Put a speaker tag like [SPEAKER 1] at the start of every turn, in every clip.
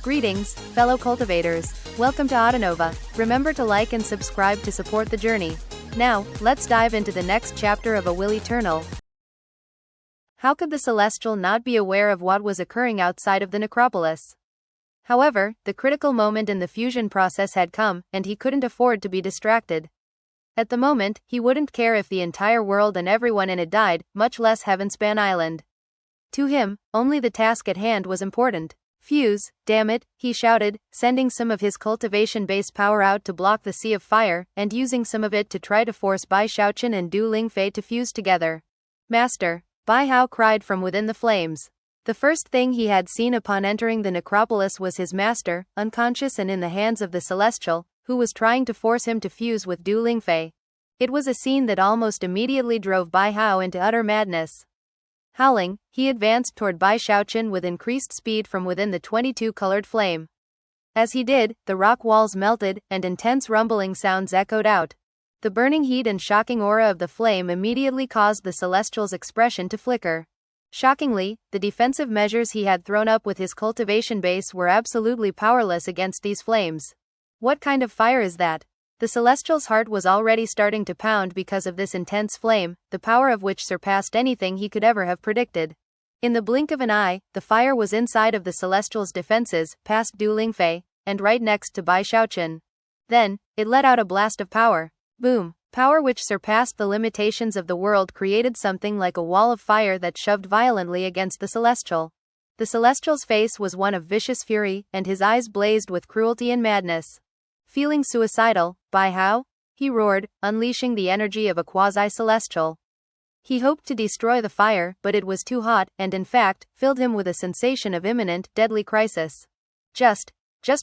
[SPEAKER 1] Greetings, fellow cultivators. Welcome to Autonova. Remember to like and subscribe to support the journey. Now, let's dive into the next chapter of A Will Eternal. How could the Celestial not be aware of what was occurring outside of the necropolis? However, the critical moment in the fusion process had come, and he couldn't afford to be distracted. At the moment, he wouldn't care if the entire world and everyone in it died, much less Heavenspan Island. To him, only the task at hand was important. Fuse, damn it, he shouted, sending some of his cultivation-based power out to block the sea of fire, and using some of it to try to force Bai Xiaochun and Du Lingfei to fuse together. Master! Bai Hao cried from within the flames. The first thing he had seen upon entering the necropolis was his master, unconscious and in the hands of the Celestial, who was trying to force him to fuse with Du Lingfei. It was a scene that almost immediately drove Bai Hao into utter madness. Howling, he advanced toward Bai Xiaochun with increased speed from within the 22-colored flame. As he did, the rock walls melted, and intense rumbling sounds echoed out. The burning heat and shocking aura of the flame immediately caused the Celestial's expression to flicker. Shockingly, the defensive measures he had thrown up with his cultivation base were absolutely powerless against these flames. What kind of fire is that? The Celestial's heart was already starting to pound because of this intense flame, the power of which surpassed anything he could ever have predicted. In the blink of an eye, the fire was inside of the Celestial's defenses, past Du Lingfei, and right next to Bai Xiaochun. Then, it let out a blast of power. Boom! Power which surpassed the limitations of the world created something like a wall of fire that shoved violently against the Celestial. The Celestial's face was one of vicious fury, and his eyes blazed with cruelty and madness. Feeling suicidal, Bai Hao? He roared, unleashing the energy of a quasi-celestial. He hoped to destroy the fire, but it was too hot, and in fact, filled him with a sensation of imminent, deadly crisis. Just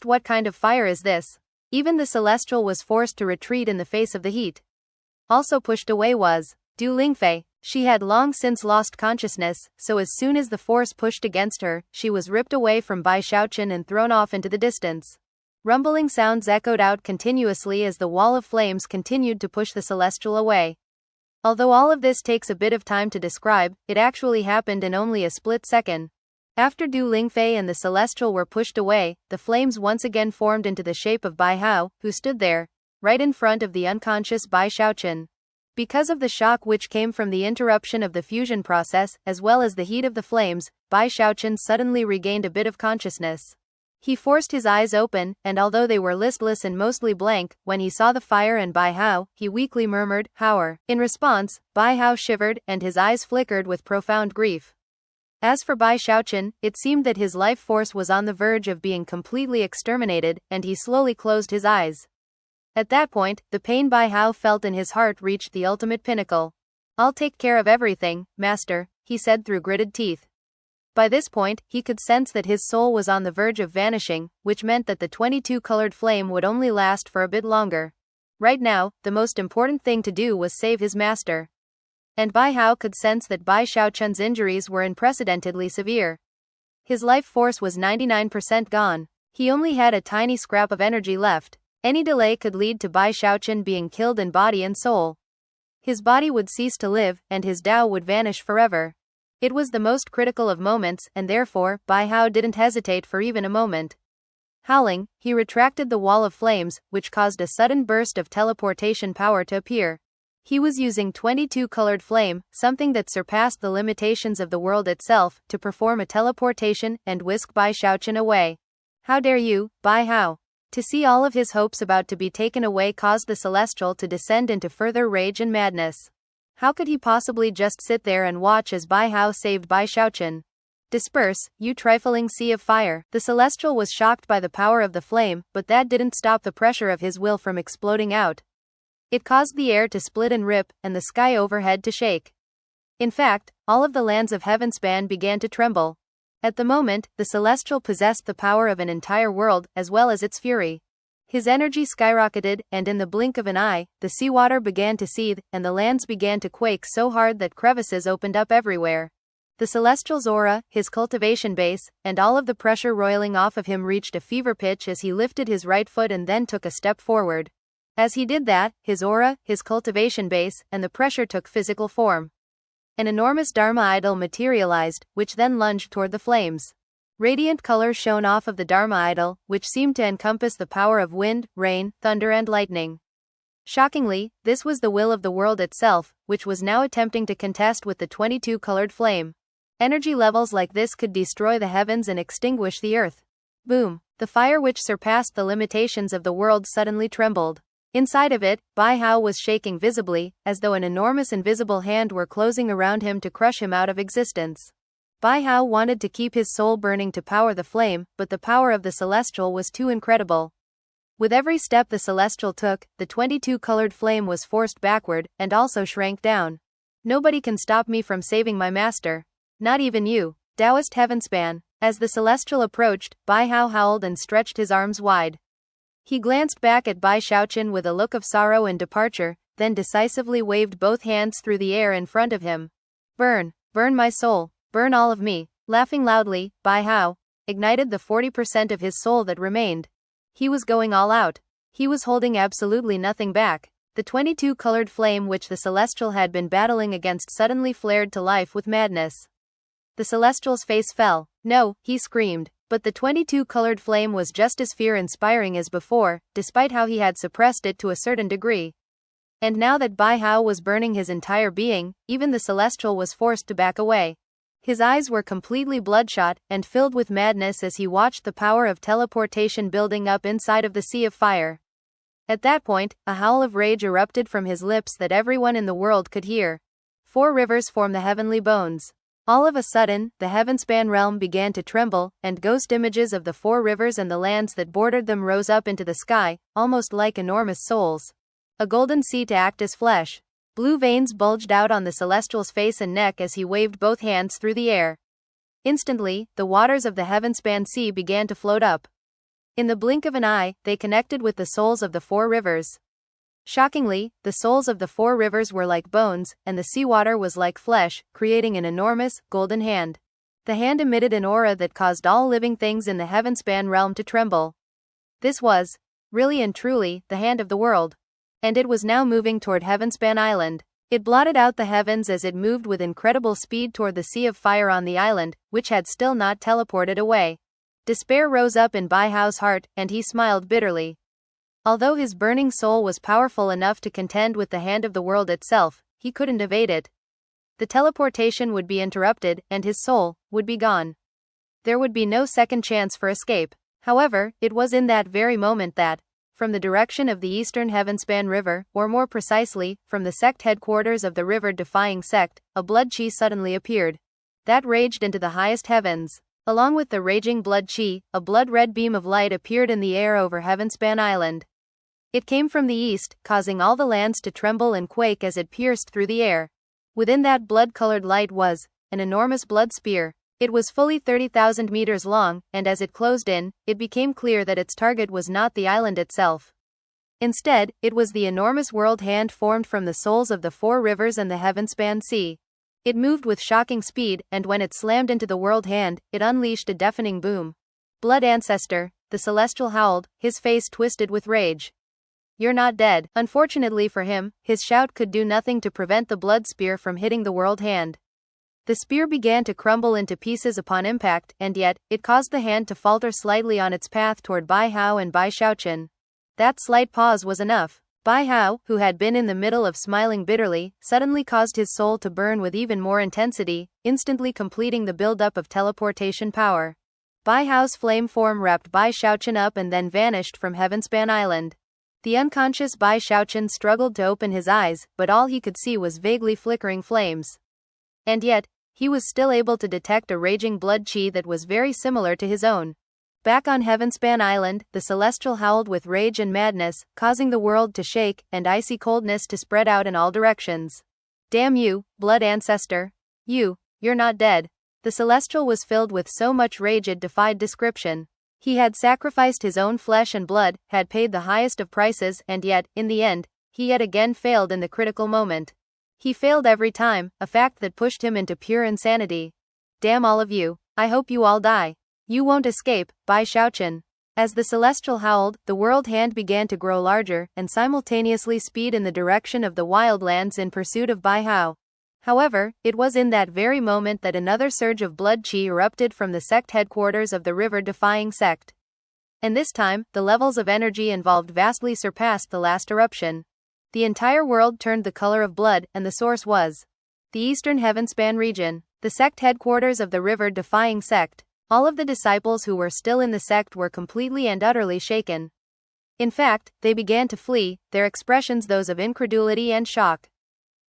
[SPEAKER 1] what kind of fire is this? Even the Celestial was forced to retreat in the face of the heat. Also pushed away was Du Lingfei. She had long since lost consciousness, so as soon as the force pushed against her, she was ripped away from Bai Xiaochun and thrown off into the distance. Rumbling sounds echoed out continuously as the wall of flames continued to push the Celestial away. Although all of this takes a bit of time to describe, it actually happened in only a split second. After Du Lingfei and the Celestial were pushed away, the flames once again formed into the shape of Bai Hao, who stood there, right in front of the unconscious Bai Xiaochun. Because of the shock which came from the interruption of the fusion process, as well as the heat of the flames, Bai Xiaochun suddenly regained a bit of consciousness. He forced his eyes open, and although they were listless and mostly blank, when he saw the fire and Bai Hao, he weakly murmured, "Hower." In response, Bai Hao shivered, and his eyes flickered with profound grief. As for Bai Xiaochun, it seemed that his life force was on the verge of being completely exterminated, and he slowly closed his eyes. At that point, the pain Bai Hao felt in his heart reached the ultimate pinnacle. "I'll take care of everything, master," he said through gritted teeth. By this point, he could sense that his soul was on the verge of vanishing, which meant that the 22-colored flame would only last for a bit longer. Right now, the most important thing to do was save his master. And Bai Hao could sense that Bai Xiaochun's injuries were unprecedentedly severe. His life force was 99% gone. He only had a tiny scrap of energy left. Any delay could lead to Bai Xiaochun being killed in body and soul. His body would cease to live, and his Tao would vanish forever. It was the most critical of moments, and therefore, Bai Hao didn't hesitate for even a moment. Howling, he retracted the wall of flames, which caused a sudden burst of teleportation power to appear. He was using 22-colored flame, something that surpassed the limitations of the world itself, to perform a teleportation and whisk Bai Xiaochun away. "How dare you, Bai Hao?" To see all of his hopes about to be taken away caused the Celestial to descend into further rage and madness. How could he possibly just sit there and watch as Bai Hao saved Bai Xiaochun? "Disperse, you trifling sea of fire." The Celestial was shocked by the power of the flame, but that didn't stop the pressure of his will from exploding out. It caused the air to split and rip, and the sky overhead to shake. In fact, all of the lands of Heavenspan began to tremble. At the moment, the Celestial possessed the power of an entire world, as well as its fury. His energy skyrocketed, and in the blink of an eye, the seawater began to seethe, and the lands began to quake so hard that crevices opened up everywhere. The Celestial's aura, his cultivation base, and all of the pressure roiling off of him reached a fever pitch as he lifted his right foot and then took a step forward. As he did that, his aura, his cultivation base, and the pressure took physical form. An enormous Dharma idol materialized, which then lunged toward the flames. Radiant colors shone off of the Dharma idol, which seemed to encompass the power of wind, rain, thunder and lightning. Shockingly, this was the will of the world itself, which was now attempting to contest with the 22-colored flame. Energy levels like this could destroy the heavens and extinguish the earth. Boom! The fire which surpassed the limitations of the world suddenly trembled. Inside of it, Bai Hao was shaking visibly, as though an enormous invisible hand were closing around him to crush him out of existence. Bai Hao wanted to keep his soul burning to power the flame, but the power of the celestial was too incredible. With every step the celestial took, the 22-colored flame was forced backward, and also shrank down. Nobody can stop me from saving my master. Not even you, Taoist Heavenspan. As the celestial approached, Bai Hao howled and stretched his arms wide. He glanced back at Bai Xiaochun with a look of sorrow and departure, then decisively waved both hands through the air in front of him. Burn, burn my soul, burn all of me. Laughing loudly, Bai Hao ignited the 40% of his soul that remained. He was going all out. He was holding absolutely nothing back. The 22-colored flame which the celestial had been battling against suddenly flared to life with madness. The celestial's face fell. No, he screamed. But the 22-colored flame was just as fear-inspiring as before, despite how he had suppressed it to a certain degree. And now that Bai Hao was burning his entire being, even the celestial was forced to back away. His eyes were completely bloodshot and filled with madness as he watched the power of teleportation building up inside of the sea of fire. At that point, a howl of rage erupted from his lips that everyone in the world could hear. 4 rivers form the heavenly bones. All of a sudden, the Heavenspan realm began to tremble, and ghost images of the 4 rivers and the lands that bordered them rose up into the sky, almost like enormous souls. A golden sea to act as flesh. Blue veins bulged out on the celestial's face and neck as he waved both hands through the air. Instantly, the waters of the Heavenspan Sea began to float up. In the blink of an eye, they connected with the souls of the 4 rivers. Shockingly, the souls of the 4 rivers were like bones, and the seawater was like flesh, creating an enormous, golden hand. The hand emitted an aura that caused all living things in the Heavenspan realm to tremble. This was, really and truly, the hand of the world. And it was now moving toward Heavenspan Island. It blotted out the heavens as it moved with incredible speed toward the sea of fire on the island, which had still not teleported away. Despair rose up in Bai Hao's heart, and he smiled bitterly. Although his burning soul was powerful enough to contend with the hand of the world itself, he couldn't evade it. The teleportation would be interrupted, and his soul would be gone. There would be no second chance for escape. However, it was in that very moment that, from the direction of the eastern Heavenspan River, or more precisely, from the sect headquarters of the river-defying sect, a blood chi suddenly appeared. That raged into the highest heavens. Along with the raging blood chi, a blood-red beam of light appeared in the air over Heavenspan Island. It came from the east, causing all the lands to tremble and quake as it pierced through the air. Within that blood-colored light was an enormous blood spear. It was fully 30,000 meters long, and as it closed in, it became clear that its target was not the island itself. Instead, it was the enormous world hand formed from the souls of the 4 rivers and the Heavenspan Sea. It moved with shocking speed, and when it slammed into the world hand, it unleashed a deafening boom. Blood Ancestor, the celestial howled, his face twisted with rage. You're not dead. Unfortunately for him, his shout could do nothing to prevent the blood spear from hitting the world hand. The spear began to crumble into pieces upon impact, and yet, it caused the hand to falter slightly on its path toward Bai Hao and Bai Xiaochun. That slight pause was enough. Bai Hao, who had been in the middle of smiling bitterly, suddenly caused his soul to burn with even more intensity, instantly completing the buildup of teleportation power. Bai Hao's flame form wrapped Bai Xiaochun up and then vanished from Heavenspan Island. The unconscious Bai Xiaochun struggled to open his eyes, but all he could see was vaguely flickering flames. And yet, he was still able to detect a raging blood chi that was very similar to his own. Back on Heavenspan Island, the celestial howled with rage and madness, causing the world to shake, and icy coldness to spread out in all directions. Damn you, Blood Ancestor. You're not dead. The celestial was filled with so much rage it defied description. He had sacrificed his own flesh and blood, had paid the highest of prices, and yet, in the end, he yet again failed in the critical moment. He failed every time, a fact that pushed him into pure insanity. Damn all of you. I hope you all die. You won't escape, Bai Xiaochun. As the celestial howled, the world hand began to grow larger, and simultaneously speed in the direction of the wildlands in pursuit of Bai Hao. However, it was in that very moment that another surge of blood qi erupted from the sect headquarters of the river-defying sect. And this time, the levels of energy involved vastly surpassed the last eruption. The entire world turned the color of blood, and the source was the Eastern Heavenspan region, the sect headquarters of the river-defying sect. All of the disciples who were still in the sect were completely and utterly shaken. In fact, they began to flee, their expressions those of incredulity and shock.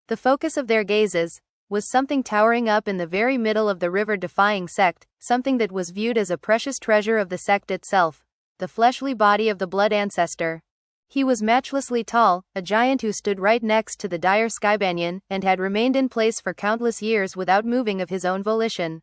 [SPEAKER 1] The focus of their gazes was something towering up in the very middle of the river-defying sect, something that was viewed as a precious treasure of the sect itself, the fleshly body of the blood ancestor. He was matchlessly tall, a giant who stood right next to the dire skybanyan, and had remained in place for countless years without moving of his own volition.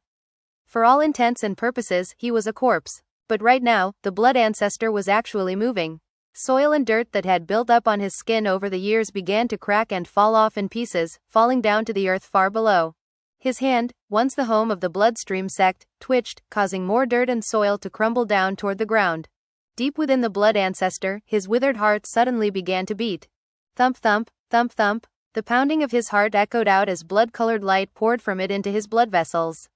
[SPEAKER 1] For all intents and purposes, he was a corpse. But right now, the blood ancestor was actually moving. Soil and dirt that had built up on his skin over the years began to crack and fall off in pieces, falling down to the earth far below. His hand, once the home of the bloodstream sect, twitched, causing more dirt and soil to crumble down toward the ground. Deep within the blood ancestor, his withered heart suddenly began to beat. Thump thump, thump thump, the pounding of his heart echoed out as blood-colored light poured from it into his blood vessels.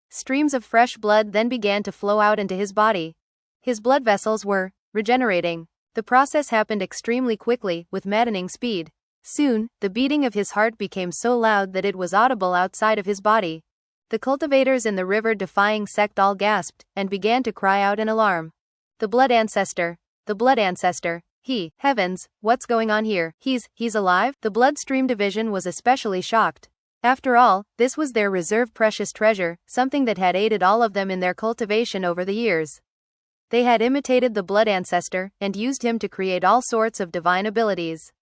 [SPEAKER 1] Streams of fresh blood then began to flow out into his body. His blood vessels were regenerating. The process happened extremely quickly, with maddening speed. Soon, the beating of his heart became so loud that it was audible outside of his body. The cultivators in the river-defying sect all gasped, and began to cry out in alarm. The blood ancestor, heavens, what's going on here? He's alive? The bloodstream division was especially shocked. After all, this was their reserve precious treasure, something that had aided all of them in their cultivation over the years. They had imitated the blood ancestor, and used him to create all sorts of divine abilities.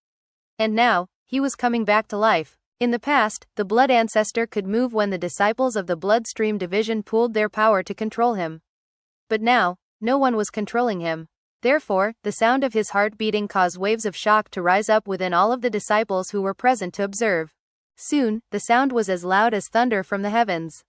[SPEAKER 1] And now, he was coming back to life. In the past, the blood ancestor could move when the disciples of the bloodstream division pooled their power to control him. But now, no one was controlling him. Therefore, the sound of his heart beating caused waves of shock to rise up within all of the disciples who were present to observe. Soon, the sound was as loud as thunder from the heavens.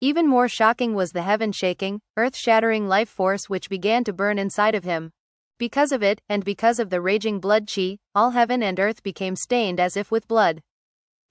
[SPEAKER 1] Even more shocking was the heaven-shaking, earth-shattering life force which began to burn inside of him. Because of it, and because of the raging blood qi, all heaven and earth became stained as if with blood.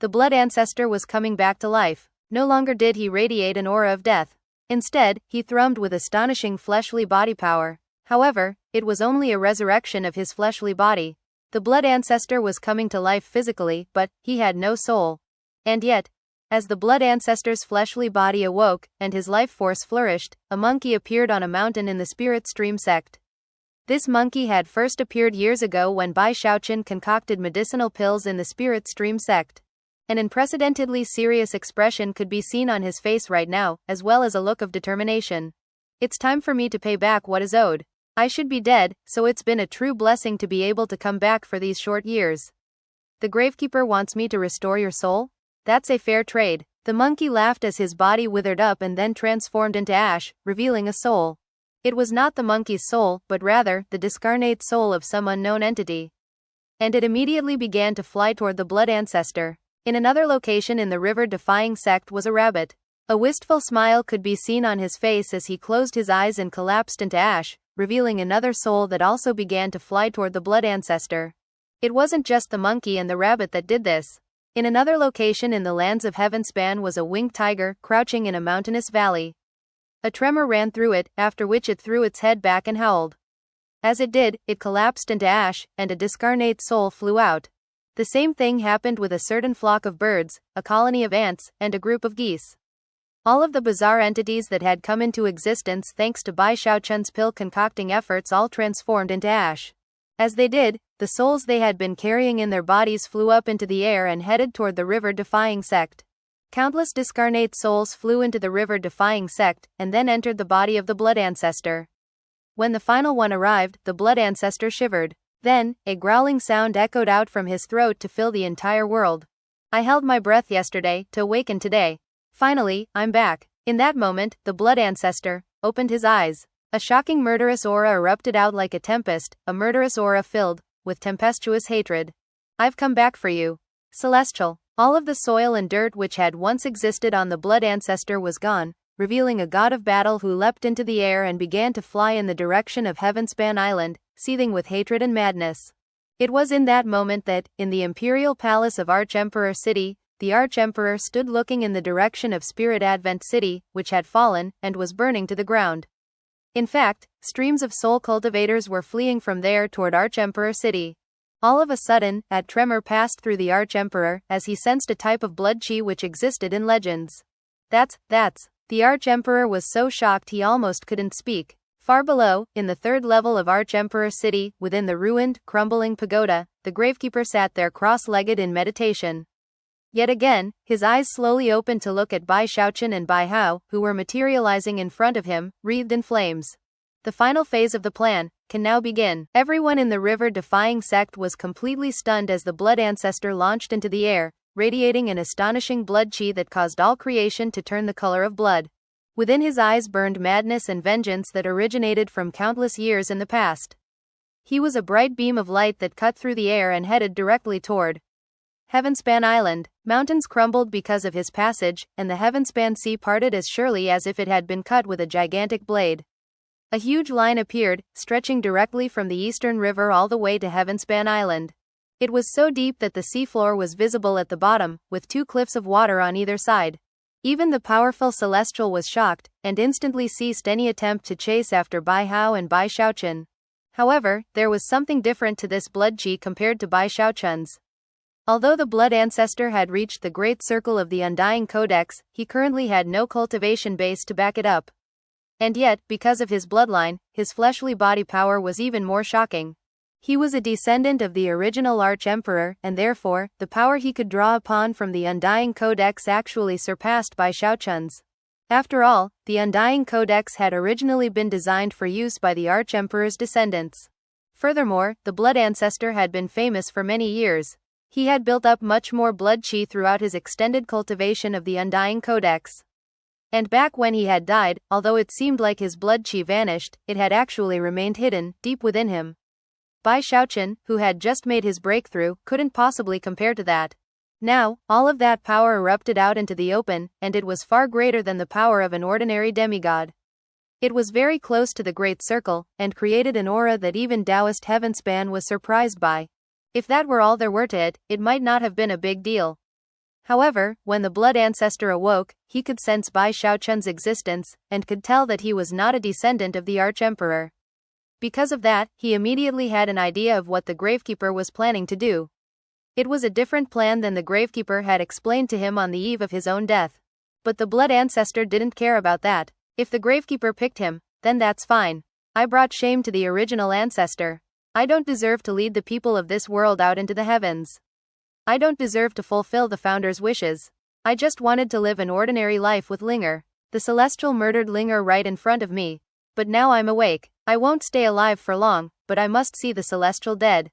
[SPEAKER 1] The blood ancestor was coming back to life. No longer did he radiate an aura of death. Instead, he thrummed with astonishing fleshly body power. However, it was only a resurrection of his fleshly body. The blood ancestor was coming to life physically, but he had no soul. And yet, as the blood ancestor's fleshly body awoke, and his life force flourished, a monkey appeared on a mountain in the spirit stream sect. This monkey had first appeared years ago when Bai Xiaochun concocted medicinal pills in the spirit stream sect. An unprecedentedly serious expression could be seen on his face right now, as well as a look of determination. It's time for me to pay back what is owed. I should be dead, so it's been a true blessing to be able to come back for these short years. The gravekeeper wants me to restore your soul? That's a fair trade. The monkey laughed as his body withered up and then transformed into ash, revealing a soul. It was not the monkey's soul, but rather, the discarnate soul of some unknown entity. And it immediately began to fly toward the blood ancestor. In another location in the river-defying sect was a rabbit. A wistful smile could be seen on his face as he closed his eyes and collapsed into ash, revealing another soul that also began to fly toward the blood ancestor. It wasn't just the monkey and the rabbit that did this. In another location in the lands of Heavenspan was a winged tiger, crouching in a mountainous valley. A tremor ran through it, after which it threw its head back and howled. As it did, it collapsed into ash, and a discarnate soul flew out. The same thing happened with a certain flock of birds, a colony of ants, and a group of geese. All of the bizarre entities that had come into existence thanks to Bai Xiaochun's pill-concocting efforts all transformed into ash. As they did, the souls they had been carrying in their bodies flew up into the air and headed toward the river-defying sect. Countless discarnate souls flew into the river-defying sect, and then entered the body of the blood ancestor. When the final one arrived, the blood ancestor shivered. Then, a growling sound echoed out from his throat to fill the entire world. I held my breath yesterday, to awaken today. Finally, I'm back. In that moment, the blood ancestor opened his eyes. A shocking murderous aura erupted out like a tempest, a murderous aura filled with tempestuous hatred. I've come back for you. Celestial. All of the soil and dirt which had once existed on the blood ancestor was gone, revealing a god of battle who leapt into the air and began to fly in the direction of Heavenspan Island, seething with hatred and madness. It was in that moment that, in the imperial palace of Arch-Emperor City, the Arch-Emperor stood looking in the direction of Spirit Advent City, which had fallen, and was burning to the ground. In fact, streams of soul cultivators were fleeing from there toward Arch-Emperor City. All of a sudden, a tremor passed through the Arch-Emperor, as he sensed a type of blood chi which existed in legends. That's. The Arch-Emperor was so shocked he almost couldn't speak. Far below, in the third level of Arch-Emperor City, within the ruined, crumbling pagoda, the gravekeeper sat there cross-legged in meditation. Yet again, his eyes slowly opened to look at Bai Xiaochun and Bai Hao, who were materializing in front of him, wreathed in flames. The final phase of the plan can now begin. Everyone in the river-defying sect was completely stunned as the blood ancestor launched into the air, radiating an astonishing blood chi that caused all creation to turn the color of blood. Within his eyes burned madness and vengeance that originated from countless years in the past. He was a bright beam of light that cut through the air and headed directly toward Heavenspan Island. Mountains crumbled because of his passage, and the Heavenspan Sea parted as surely as if it had been cut with a gigantic blade. A huge line appeared, stretching directly from the eastern river all the way to Heavenspan Island. It was so deep that the seafloor was visible at the bottom, with 2 cliffs of water on either side. Even the powerful Celestial was shocked, and instantly ceased any attempt to chase after Bai Hao and Bai Xiaochun. However, there was something different to this blood chi compared to Bai Xiaochun's. Although the blood ancestor had reached the great circle of the Undying Codex, he currently had no cultivation base to back it up. And yet, because of his bloodline, his fleshly body power was even more shocking. He was a descendant of the original Arch-Emperor, and therefore, the power he could draw upon from the Undying Codex actually surpassed Bai Xiaochun's. After all, the Undying Codex had originally been designed for use by the Arch-Emperor's descendants. Furthermore, the blood ancestor had been famous for many years. He had built up much more blood chi throughout his extended cultivation of the Undying Codex. And back when he had died, although it seemed like his blood chi vanished, it had actually remained hidden, deep within him. Bai Xiaochun, who had just made his breakthrough, couldn't possibly compare to that. Now, all of that power erupted out into the open, and it was far greater than the power of an ordinary demigod. It was very close to the Great Circle, and created an aura that even Taoist Heavenspan was surprised by. If that were all there were to it, it might not have been a big deal. However, when the blood ancestor awoke, he could sense Bai Xiaochun's existence, and could tell that he was not a descendant of the Arch-Emperor. Because of that, he immediately had an idea of what the gravekeeper was planning to do. It was a different plan than the gravekeeper had explained to him on the eve of his own death. But the blood ancestor didn't care about that. If the gravekeeper picked him, then that's fine. I brought shame to the original ancestor. I don't deserve to lead the people of this world out into the heavens. I don't deserve to fulfill the founder's wishes. I just wanted to live an ordinary life with Linger. The Celestial murdered Linger right in front of me. But now I'm awake. I won't stay alive for long, but I must see the Celestial dead.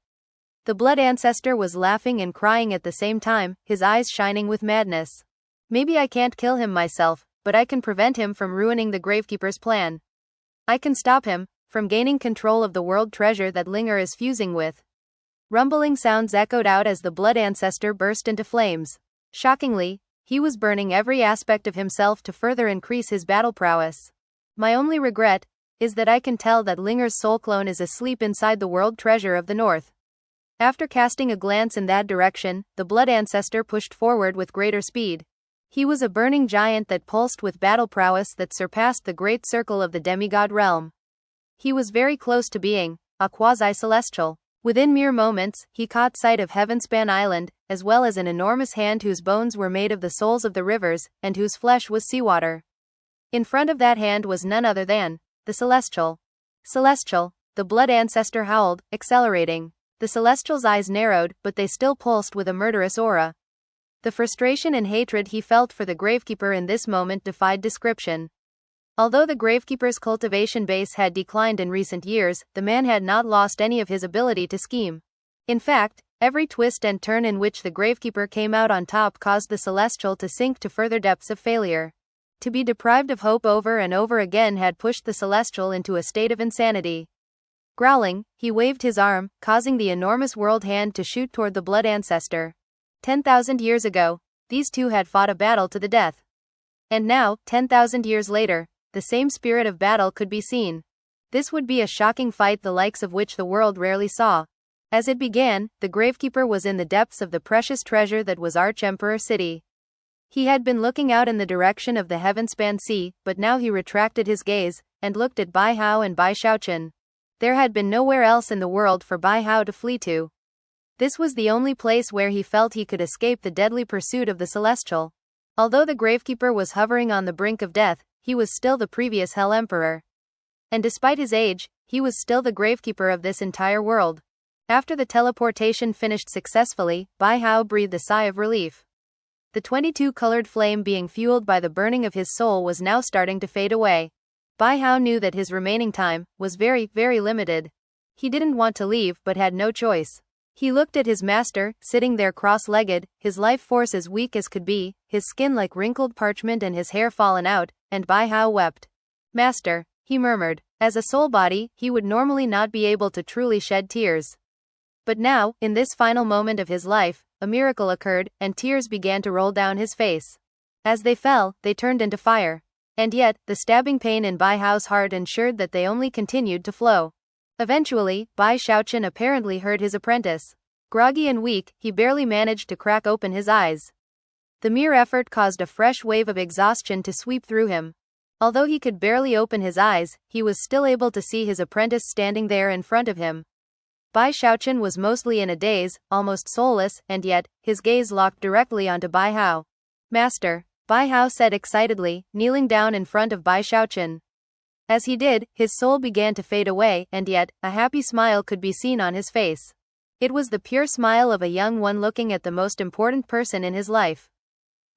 [SPEAKER 1] The blood ancestor was laughing and crying at the same time, his eyes shining with madness. Maybe I can't kill him myself, but I can prevent him from ruining the gravekeeper's plan. I can stop him from gaining control of the world treasure that Linger is fusing with. Rumbling sounds echoed out as the blood ancestor burst into flames. Shockingly, he was burning every aspect of himself to further increase his battle prowess. My only regret is that I can tell that Linger's soul clone is asleep inside the world treasure of the north. After casting a glance in that direction, the blood ancestor pushed forward with greater speed. He was a burning giant that pulsed with battle prowess that surpassed the great circle of the demigod realm. He was very close to being a quasi-celestial. Within mere moments, he caught sight of Heavenspan Island, as well as an enormous hand whose bones were made of the souls of the rivers, and whose flesh was seawater. In front of that hand was none other than the Celestial. Celestial, the blood ancestor howled, accelerating. The Celestial's eyes narrowed, but they still pulsed with a murderous aura. The frustration and hatred he felt for the gravekeeper in this moment defied description. Although the gravekeeper's cultivation base had declined in recent years, the man had not lost any of his ability to scheme. In fact, every twist and turn in which the gravekeeper came out on top caused the Celestial to sink to further depths of failure. To be deprived of hope over and over again had pushed the Celestial into a state of insanity. Growling, he waved his arm, causing the enormous world hand to shoot toward the blood ancestor. 10,000 years ago, these two had fought a battle to the death. And now, 10,000 years later, the same spirit of battle could be seen. This would be a shocking fight the likes of which the world rarely saw. As it began, the gravekeeper was in the depths of the precious treasure that was Arch-Emperor City. He had been looking out in the direction of the heaven-span sea, but now he retracted his gaze, and looked at Bai Hao and Bai Xiaochun. There had been nowhere else in the world for Bai Hao to flee to. This was the only place where he felt he could escape the deadly pursuit of the Celestial. Although the Gravekeeper was hovering on the brink of death, he was still the previous Hell Emperor. And despite his age, he was still the Gravekeeper of this entire world. After the teleportation finished successfully, Bai Hao breathed a sigh of relief. The 22-colored flame being fueled by the burning of his soul was now starting to fade away. Bai Hao knew that his remaining time was very, very limited. He didn't want to leave but had no choice. He looked at his master, sitting there cross-legged, his life force as weak as could be, his skin like wrinkled parchment and his hair fallen out, and Bai Hao wept. "Master," he murmured. As a soul body, he would normally not be able to truly shed tears. But now, in this final moment of his life, a miracle occurred, and tears began to roll down his face. As they fell, they turned into fire. And yet, the stabbing pain in Bai Hao's heart ensured that they only continued to flow. Eventually, Bai Xiaochun apparently heard his apprentice. Groggy and weak, he barely managed to crack open his eyes. The mere effort caused a fresh wave of exhaustion to sweep through him. Although he could barely open his eyes, he was still able to see his apprentice standing there in front of him. Bai Xiaochun was mostly in a daze, almost soulless, and yet, his gaze locked directly onto Bai Hao. "Master," Bai Hao said excitedly, kneeling down in front of Bai Xiaochun. As he did, his soul began to fade away, and yet, a happy smile could be seen on his face. It was the pure smile of a young one looking at the most important person in his life.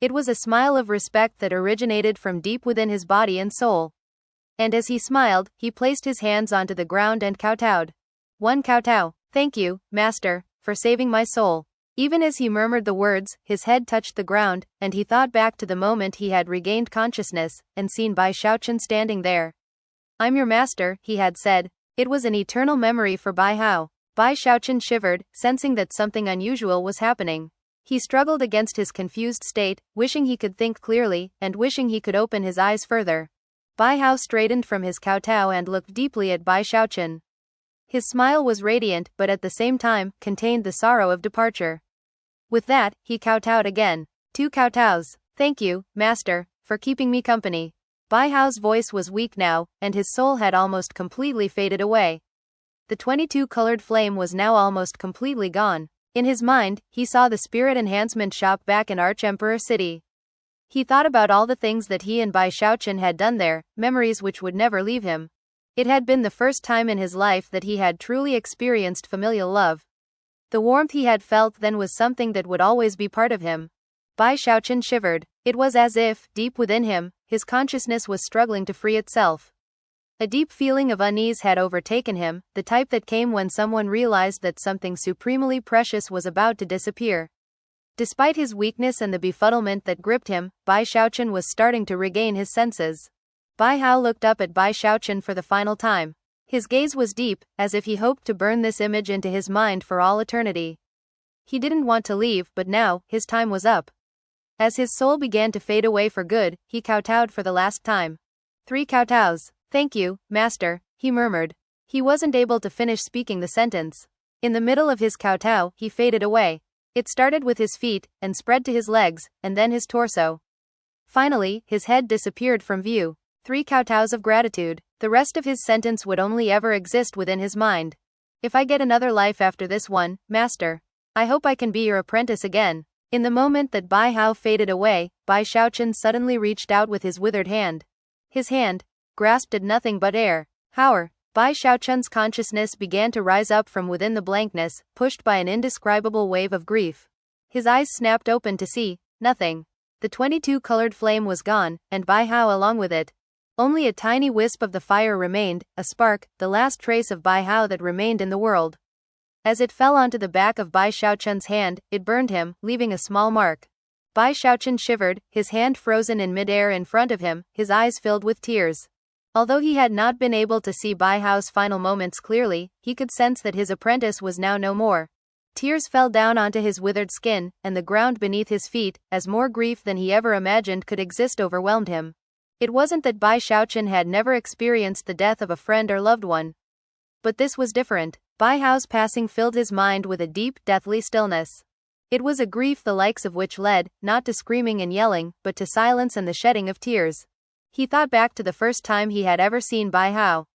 [SPEAKER 1] It was a smile of respect that originated from deep within his body and soul. And as he smiled, he placed his hands onto the ground and kowtowed. "One kowtow. Thank you, Master, for saving my soul." Even as he murmured the words, his head touched the ground, and he thought back to the moment he had regained consciousness, and seen Bai Xiaochun standing there. "I'm your master," he had said. It was an eternal memory for Bai Hao. Bai Xiaochun shivered, sensing that something unusual was happening. He struggled against his confused state, wishing he could think clearly, and wishing he could open his eyes further. Bai Hao straightened from his kowtow and looked deeply at Bai Xiaochun. His smile was radiant, but at the same time, contained the sorrow of departure. With that, he kowtowed again. "Two kowtows. Thank you, Master, for keeping me company." Bai Hao's voice was weak now, and his soul had almost completely faded away. The 22-colored flame was now almost completely gone. In his mind, he saw the spirit enhancement shop back in Arch-Emperor City. He thought about all the things that he and Bai Xiaochun had done there, memories which would never leave him. It had been the first time in his life that he had truly experienced familial love. The warmth he had felt then was something that would always be part of him. Bai Xiaochun shivered. It was as if, deep within him, his consciousness was struggling to free itself. A deep feeling of unease had overtaken him, the type that came when someone realized that something supremely precious was about to disappear. Despite his weakness and the befuddlement that gripped him, Bai Xiaochun was starting to regain his senses. Bai Hao looked up at Bai Xiaochun for the final time. His gaze was deep, as if he hoped to burn this image into his mind for all eternity. He didn't want to leave, but now, his time was up. As his soul began to fade away for good, he kowtowed for the last time. "Three kowtows. Thank you, Master," he murmured. He wasn't able to finish speaking the sentence. In the middle of his kowtow, he faded away. It started with his feet, and spread to his legs, and then his torso. Finally, his head disappeared from view. "Three kowtows of gratitude." The rest of his sentence would only ever exist within his mind. "If I get another life after this one, Master, I hope I can be your apprentice again." In the moment that Bai Hao faded away, Bai Xiaochun suddenly reached out with his withered hand. His hand grasped at nothing but air. However, Bai Xiaochun's consciousness began to rise up from within the blankness, pushed by an indescribable wave of grief. His eyes snapped open to see nothing. The 22-colored flame was gone, and Bai Hao along with it. Only a tiny wisp of the fire remained, a spark, the last trace of Bai Hao that remained in the world. As it fell onto the back of Bai Xiaochun's hand, it burned him, leaving a small mark. Bai Xiaochun shivered, his hand frozen in midair in front of him, his eyes filled with tears. Although he had not been able to see Bai Hao's final moments clearly, he could sense that his apprentice was now no more. Tears fell down onto his withered skin, and the ground beneath his feet, as more grief than he ever imagined could exist overwhelmed him. It wasn't that Bai Xiaochun had never experienced the death of a friend or loved one. But this was different. Bai Hao's passing filled his mind with a deep, deathly stillness. It was a grief the likes of which led, not to screaming and yelling, but to silence and the shedding of tears. He thought back to the first time he had ever seen Bai Hao.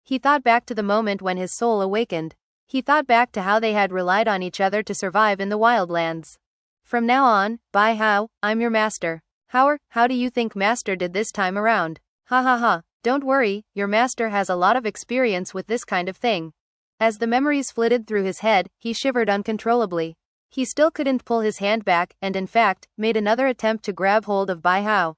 [SPEAKER 1] He thought back to the moment when his soul awakened. He thought back to how they had relied on each other to survive in the wildlands. From now on, Bai Hao, I'm your master. How do you think master did this time around? Ha ha ha, don't worry, your master has a lot of experience with this kind of thing. As the memories flitted through his head, he shivered uncontrollably. He still couldn't pull his hand back, and in fact, made another attempt to grab hold of Bai Hao.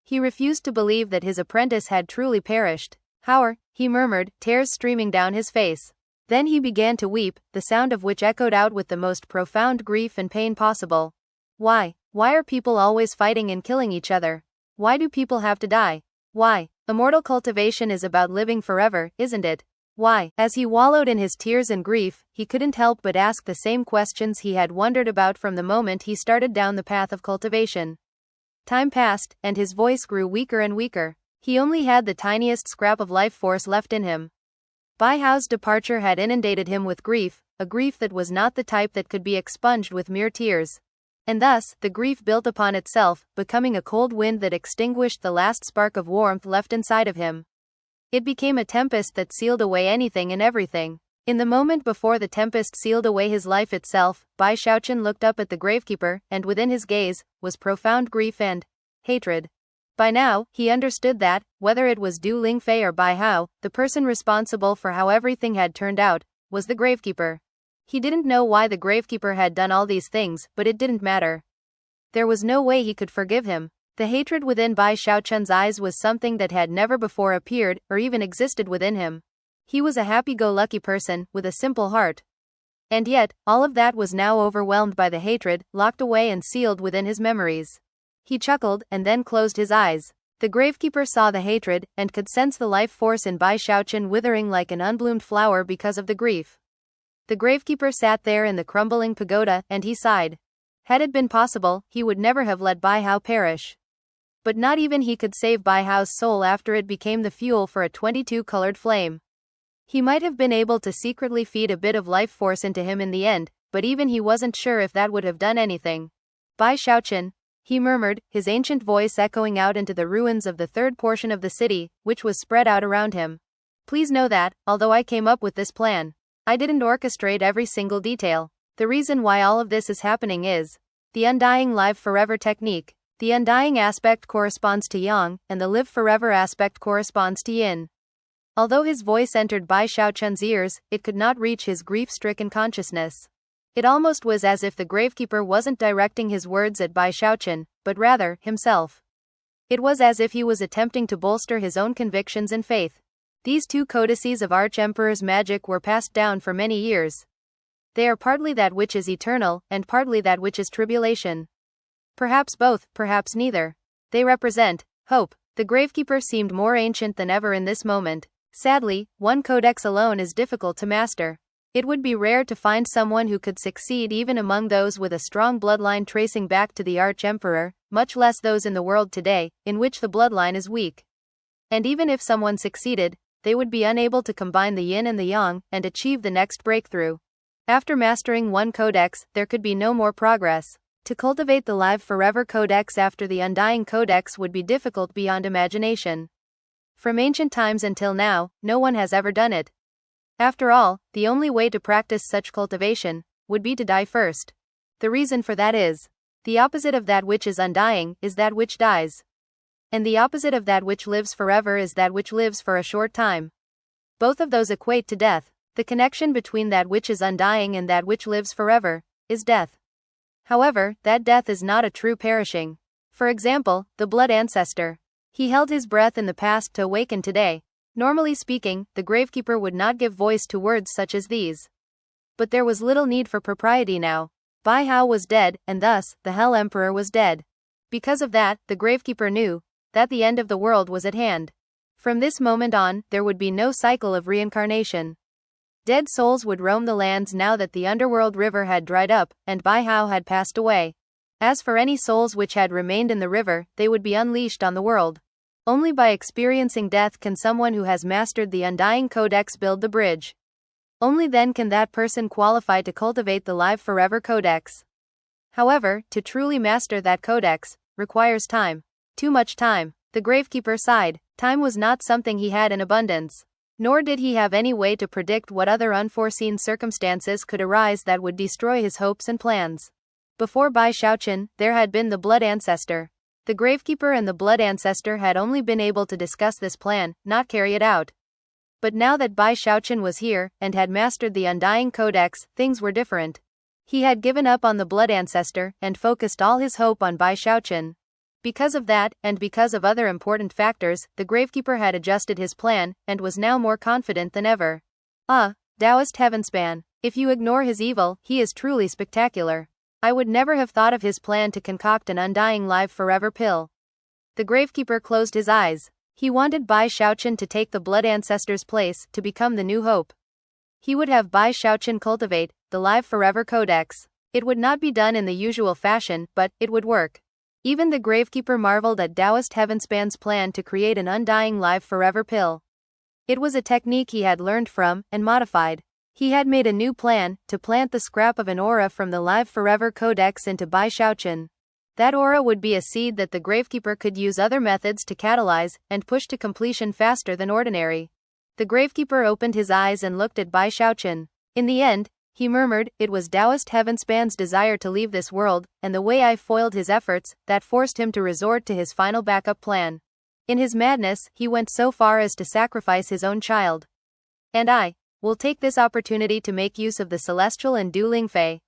[SPEAKER 1] He refused to believe that his apprentice had truly perished. How? He murmured, tears streaming down his face. Then he began to weep, the sound of which echoed out with the most profound grief and pain possible. Why? Why are people always fighting and killing each other? Why do people have to die? Why? Immortal cultivation is about living forever, isn't it? Why? As he wallowed in his tears and grief, he couldn't help but ask the same questions he had wondered about from the moment he started down the path of cultivation. Time passed, and his voice grew weaker and weaker. He only had the tiniest scrap of life force left in him. Bai Hao's departure had inundated him with grief, a grief that was not the type that could be expunged with mere tears. And thus, the grief built upon itself, becoming a cold wind that extinguished the last spark of warmth left inside of him. It became a tempest that sealed away anything and everything. In the moment before the tempest sealed away his life itself, Bai Xiaochun looked up at the gravekeeper, and within his gaze was profound grief and hatred. By now, he understood that, whether it was Du Lingfei or Bai Hao, the person responsible for how everything had turned out was the gravekeeper. He didn't know why the gravekeeper had done all these things, but it didn't matter. There was no way he could forgive him. The hatred within Bai Xiaochun's eyes was something that had never before appeared, or even existed within him. He was a happy-go-lucky person, with a simple heart. And yet, all of that was now overwhelmed by the hatred, locked away and sealed within his memories. He chuckled, and then closed his eyes. The gravekeeper saw the hatred, and could sense the life force in Bai Xiaochun withering like an unbloomed flower because of the grief. The gravekeeper sat there in the crumbling pagoda, and he sighed. Had it been possible, he would never have let Bai Hao perish. But not even he could save Bai Hao's soul after it became the fuel for a 22-colored flame. He might have been able to secretly feed a bit of life force into him in the end, but even he wasn't sure if that would have done anything. Bai Xiaochun, he murmured, his ancient voice echoing out into the ruins of the third portion of the city, which was spread out around him. Please know that, although I came up with this plan, I didn't orchestrate every single detail. The reason why all of this is happening is the undying live forever technique. The undying aspect corresponds to yang, and the live forever aspect corresponds to yin. Although his voice entered Bai Xiaochun's ears, it could not reach his grief-stricken consciousness. It almost was as if the gravekeeper wasn't directing his words at Bai Xiaochun, but rather, himself. It was as if he was attempting to bolster his own convictions and faith. These two codices of Arch-Emperor's magic were passed down for many years. They are partly that which is eternal, and partly that which is tribulation. Perhaps both, perhaps neither. They represent hope. The gravekeeper seemed more ancient than ever in this moment. Sadly, one codex alone is difficult to master. It would be rare to find someone who could succeed even among those with a strong bloodline tracing back to the Arch-Emperor, much less those in the world today, in which the bloodline is weak. And even if someone succeeded, they would be unable to combine the yin and the yang, and achieve the next breakthrough. After mastering one codex, there could be no more progress. To cultivate the live forever codex after the undying codex would be difficult beyond imagination. From ancient times until now, no one has ever done it. After all, the only way to practice such cultivation would be to die first. The reason for that is the opposite of that which is undying is that which dies. And the opposite of that which lives forever is that which lives for a short time. Both of those equate to death. The connection between that which is undying and that which lives forever is death. However, that death is not a true perishing. For example, the blood ancestor. He held his breath in the past to awaken today. Normally speaking, the gravekeeper would not give voice to words such as these. But there was little need for propriety now. Bai Hao was dead, and thus, the Hell Emperor was dead. Because of that, the gravekeeper knew that the end of the world was at hand. From this moment on, there would be no cycle of reincarnation. Dead souls would roam the lands now that the underworld river had dried up, and Bai Hao had passed away. As for any souls which had remained in the river, they would be unleashed on the world. Only by experiencing death can someone who has mastered the undying codex build the bridge. Only then can that person qualify to cultivate the live forever codex. However, to truly master that codex requires time. Too much time. The gravekeeper sighed. Time was not something he had in abundance. Nor did he have any way to predict what other unforeseen circumstances could arise that would destroy his hopes and plans. Before Bai Xiaochun, there had been the Blood Ancestor. The gravekeeper and the Blood Ancestor had only been able to discuss this plan, not carry it out. But now that Bai Xiaochun was here, and had mastered the Undying Codex, things were different. He had given up on the Blood Ancestor, and focused all his hope on Bai Xiaochun. Because of that, and because of other important factors, the gravekeeper had adjusted his plan, and was now more confident than ever. Taoist Heavenspan. If you ignore his evil, he is truly spectacular. I would never have thought of his plan to concoct an undying live forever pill. The gravekeeper closed his eyes. He wanted Bai Xiaochun to take the Blood Ancestor's place, to become the new hope. He would have Bai Xiaochun cultivate the Live Forever Codex. It would not be done in the usual fashion, but it would work. Even the gravekeeper marveled at Taoist Heavenspan's plan to create an undying Live Forever pill. It was a technique he had learned from, and modified. He had made a new plan, to plant the scrap of an aura from the Live Forever Codex into Bai Xiaochun. That aura would be a seed that the gravekeeper could use other methods to catalyze, and push to completion faster than ordinary. The gravekeeper opened his eyes and looked at Bai Xiaochun. In the end, he murmured, it was Taoist Heavenspan's desire to leave this world, and the way I foiled his efforts, that forced him to resort to his final backup plan. In his madness, he went so far as to sacrifice his own child. And I will take this opportunity to make use of the celestial and dueling Fei.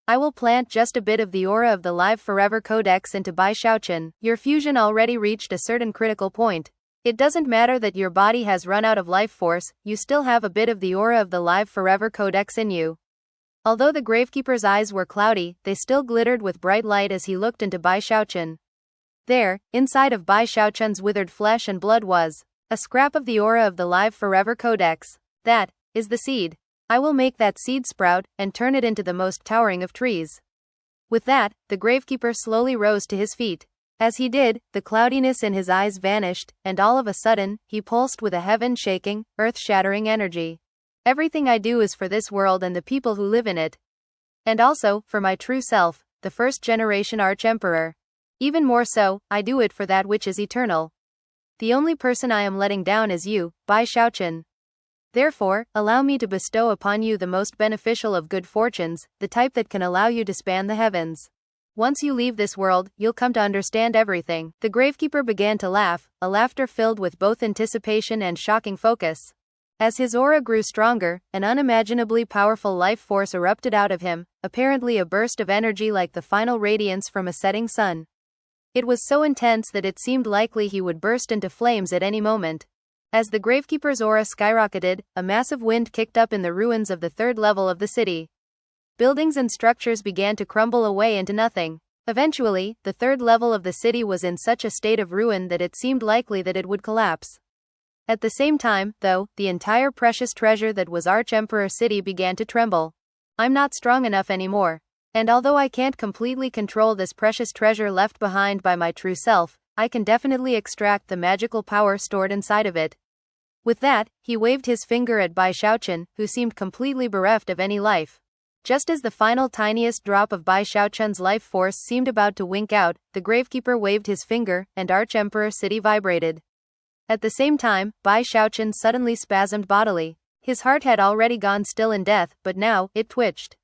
[SPEAKER 1] I will plant just a bit of the aura of the Live Forever Codex into Bai Xiaochun. Your fusion already reached a certain critical point. It doesn't matter that your body has run out of life force, you still have a bit of the aura of the Live Forever Codex in you. Although the gravekeeper's eyes were cloudy, they still glittered with bright light as he looked into Bai Xiaochun. There, inside of Bai Xiaochun's withered flesh and blood was a scrap of the aura of the Live Forever Codex. That is the seed. I will make that seed sprout, and turn it into the most towering of trees. With that, the gravekeeper slowly rose to his feet. As he did, the cloudiness in his eyes vanished, and all of a sudden, he pulsed with a heaven-shaking, earth-shattering energy. Everything I do is for this world and the people who live in it. And also, for my true self, the first-generation Arch-Emperor. Even more so, I do it for that which is eternal. The only person I am letting down is you, Bai Xiaochun. Therefore, allow me to bestow upon you the most beneficial of good fortunes, the type that can allow you to span the heavens. Once you leave this world, you'll come to understand everything. The gravekeeper began to laugh, a laughter filled with both anticipation and shocking focus. As his aura grew stronger, an unimaginably powerful life force erupted out of him, apparently a burst of energy like the final radiance from a setting sun. It was so intense that it seemed likely he would burst into flames at any moment. As the gravekeeper's aura skyrocketed, a massive wind kicked up in the ruins of the third level of the city. Buildings and structures began to crumble away into nothing. Eventually, the third level of the city was in such a state of ruin that it seemed likely that it would collapse. At the same time, though, the entire precious treasure that was Arch-Emperor City began to tremble. I'm not strong enough anymore. And although I can't completely control this precious treasure left behind by my true self, I can definitely extract the magical power stored inside of it. With that, he waved his finger at Bai Xiaochun, who seemed completely bereft of any life. Just as the final tiniest drop of Bai Xiaochun's life force seemed about to wink out, the gravekeeper waved his finger, and Arch-Emperor City vibrated. At the same time, Bai Xiaochun suddenly spasmed bodily. His heart had already gone still in death, but now, it twitched.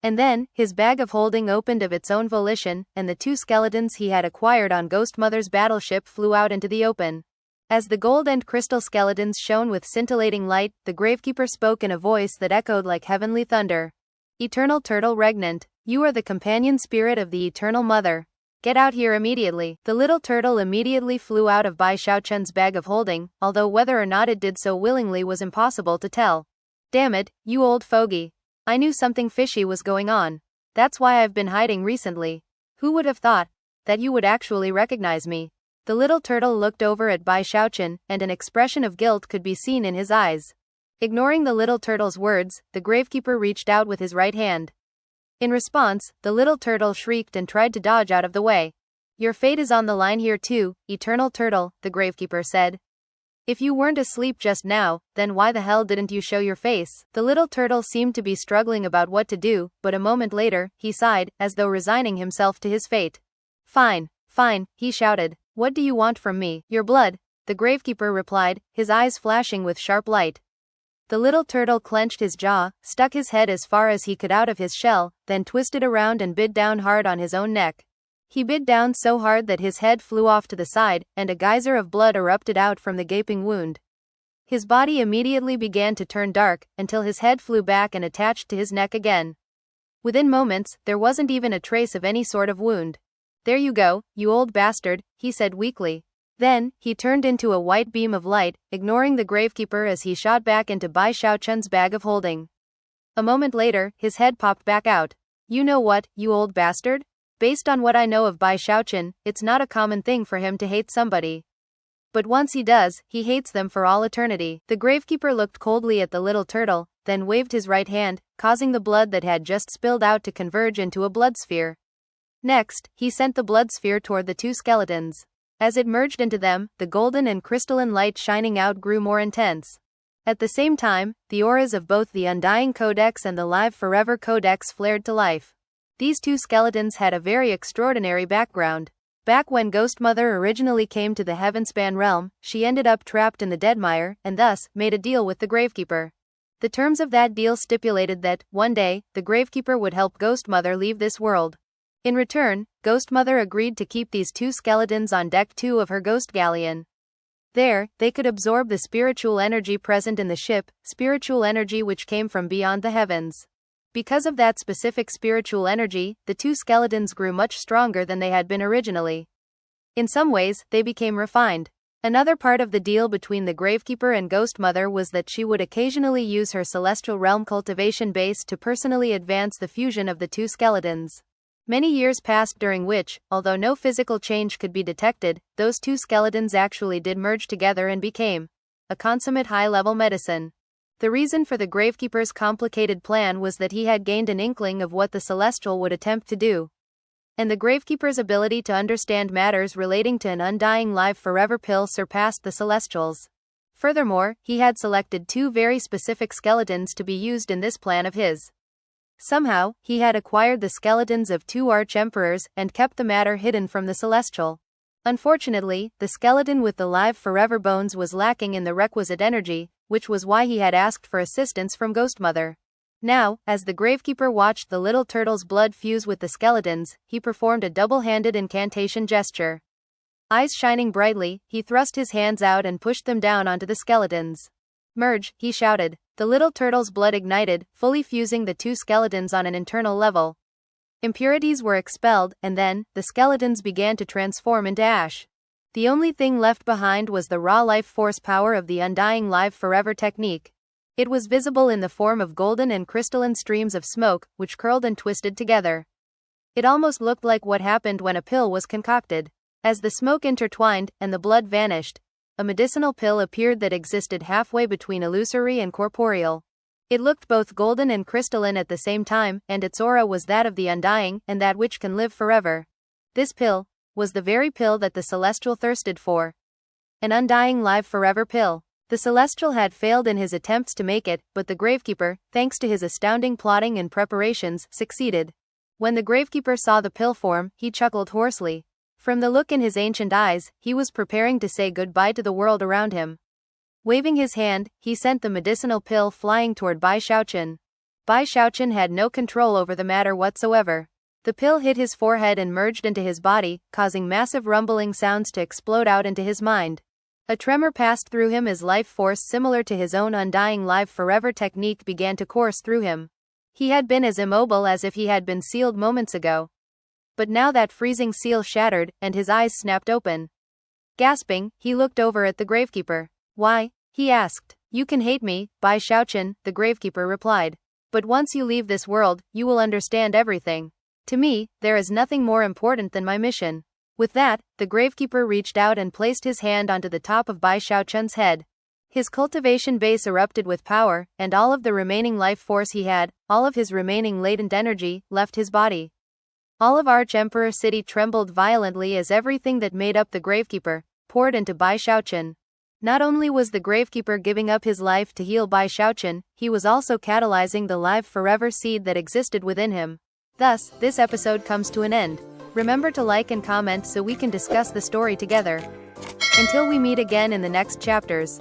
[SPEAKER 1] And then, his bag of holding opened of its own volition, and the two skeletons he had acquired on Ghost Mother's battleship flew out into the open. As the gold and crystal skeletons shone with scintillating light, the gravekeeper spoke in a voice that echoed like heavenly thunder. Eternal Turtle Regnant, you are the companion spirit of the Eternal Mother. Get out here immediately. The little turtle immediately flew out of Bai Xiaochun's bag of holding, although whether or not it did so willingly was impossible to tell. Damn it, you old fogey. I knew something fishy was going on. That's why I've been hiding recently. Who would have thought that you would actually recognize me? The little turtle looked over at Bai Xiaochun, and an expression of guilt could be seen in his eyes. Ignoring the little turtle's words, the gravekeeper reached out with his right hand. In response, the little turtle shrieked and tried to dodge out of the way. Your fate is on the line here too, Eternal Turtle, the gravekeeper said. If you weren't asleep just now, then why the hell didn't you show your face? The little turtle seemed to be struggling about what to do, but a moment later, he sighed, as though resigning himself to his fate. Fine, fine, he shouted. What do you want from me? Your blood, the gravekeeper replied, his eyes flashing with sharp light. The little turtle clenched his jaw, stuck his head as far as he could out of his shell, then twisted around and bit down hard on his own neck. He bit down so hard that his head flew off to the side, and a geyser of blood erupted out from the gaping wound. His body immediately began to turn dark, until his head flew back and attached to his neck again. Within moments, there wasn't even a trace of any sort of wound. There you go, you old bastard, he said weakly. Then, he turned into a white beam of light, ignoring the gravekeeper as he shot back into Bai Xiaochun's bag of holding. A moment later, his head popped back out. You know what, you old bastard? Based on what I know of Bai Xiaochun, it's not a common thing for him to hate somebody. But once he does, he hates them for all eternity. The gravekeeper looked coldly at the little turtle, then waved his right hand, causing the blood that had just spilled out to converge into a blood sphere. Next, he sent the blood sphere toward the two skeletons. As it merged into them, the golden and crystalline light shining out grew more intense. At the same time, the auras of both the Undying Codex and the Live Forever Codex flared to life. These two skeletons had a very extraordinary background. Back when Ghost Mother originally came to the Heavenspan realm, she ended up trapped in the Deadmire, and thus, made a deal with the Gravekeeper. The terms of that deal stipulated that, one day, the Gravekeeper would help Ghost Mother leave this world. In return, Ghost Mother agreed to keep these two skeletons on deck 2 of her Ghost Galleon. There, they could absorb the spiritual energy present in the ship, spiritual energy which came from beyond the heavens. Because of that specific spiritual energy, the two skeletons grew much stronger than they had been originally. In some ways, they became refined. Another part of the deal between the Gravekeeper and Ghost Mother was that she would occasionally use her Celestial Realm cultivation base to personally advance the fusion of the two skeletons. Many years passed during which, although no physical change could be detected, those two skeletons actually did merge together and became a consummate high-level medicine. The reason for the Gravekeeper's complicated plan was that he had gained an inkling of what the Celestial would attempt to do. And the Gravekeeper's ability to understand matters relating to an undying live forever pill surpassed the Celestial's. Furthermore, he had selected 2 very specific skeletons to be used in this plan of his. Somehow, he had acquired the skeletons of 2 arch-emperors and kept the matter hidden from the Celestial. Unfortunately, the skeleton with the live forever bones was lacking in the requisite energy, which was why he had asked for assistance from Ghost Mother. Now, as the Gravekeeper watched the little turtle's blood fuse with the skeletons, he performed a double-handed incantation gesture. Eyes shining brightly, he thrust his hands out and pushed them down onto the skeletons. Merge, he shouted. The little turtle's blood ignited, fully fusing the 2 skeletons on an internal level. Impurities were expelled, and then, the skeletons began to transform into ash. The only thing left behind was the raw life force power of the Undying Live Forever technique. It was visible in the form of golden and crystalline streams of smoke, which curled and twisted together. It almost looked like what happened when a pill was concocted. As the smoke intertwined, and the blood vanished, a medicinal pill appeared that existed halfway between illusory and corporeal. It looked both golden and crystalline at the same time, and its aura was that of the Undying, and that which can live forever. This pill was the very pill that the Celestial thirsted for. An Undying Live Forever pill. The Celestial had failed in his attempts to make it, but the Gravekeeper, thanks to his astounding plotting and preparations, succeeded. When the Gravekeeper saw the pill form, he chuckled hoarsely. From the look in his ancient eyes, he was preparing to say goodbye to the world around him. Waving his hand, he sent the medicinal pill flying toward Bai Xiaochun. Bai Xiaochun had no control over the matter whatsoever. The pill hit his forehead and merged into his body, causing massive rumbling sounds to explode out into his mind. A tremor passed through him as life force similar to his own Undying Live Forever technique began to course through him. He had been as immobile as if he had been sealed moments ago. But now that freezing seal shattered, and his eyes snapped open. Gasping, he looked over at the Gravekeeper. Why? He asked. You can hate me, Bai Xiaochun, the Gravekeeper replied. But once you leave this world, you will understand everything. To me, there is nothing more important than my mission. With that, the Gravekeeper reached out and placed his hand onto the top of Bai Xiaochun's head. His cultivation base erupted with power, and all of the remaining life force he had, all of his remaining latent energy, left his body. All of Arch-Emperor City trembled violently as everything that made up the Gravekeeper poured into Bai Xiaochun. Not only was the Gravekeeper giving up his life to heal Bai Xiaochun, he was also catalyzing the live forever seed that existed within him. Thus, this episode comes to an end. Remember to like and comment so we can discuss the story together. Until we meet again in the next chapters.